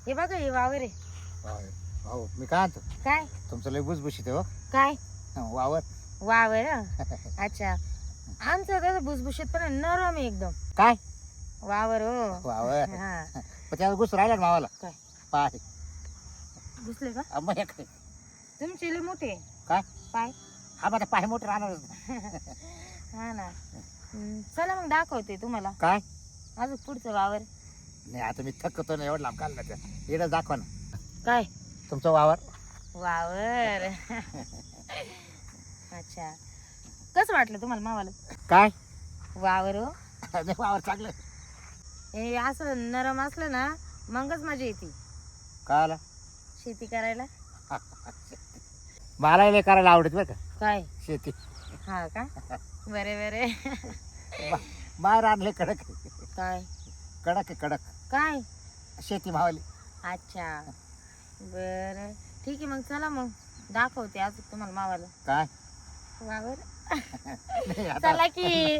हे बघा हे वावर आहे. हो मी काय आणतो काय तुमचं लय भुसभुशीत आहे हो. काय वावर वावर हं? अच्छा आमचं तसं भुसभुशीत पण आहे, नरम आहे एकदम काय वावर हो. वावर हा पण त्याला घुस राहिला ना मावाला काय पाय घुसले का मग हे काय तुमचे लय मोठे काय? पाय हा माझा पाय मोठे राहणार हा ना. चला मग दाखवते तुम्हाला काय अजून पुढचं वावर. नाही आता मी थकतो ना एवढं लांब काढला त्या इकडं दाखवा ना काय तुमचं वावर वावर अच्छा कसं वाटलं तुम्हाला मावाला काय वावर हो. नाही, वावर चांगलं हे असं नरम असलं ना मगच मजा येते काय आला शेती करायला. मला लय करायला आवडत बरं का काय शेती हा का बरे बरे बाहेर आणले कडक काय कडक आहे कडक काय शेती मावाली अच्छा बर ठीक आहे मग चला मग दाखवते आज तुम्हाला मावाला काय वावर. नाही, आता चला की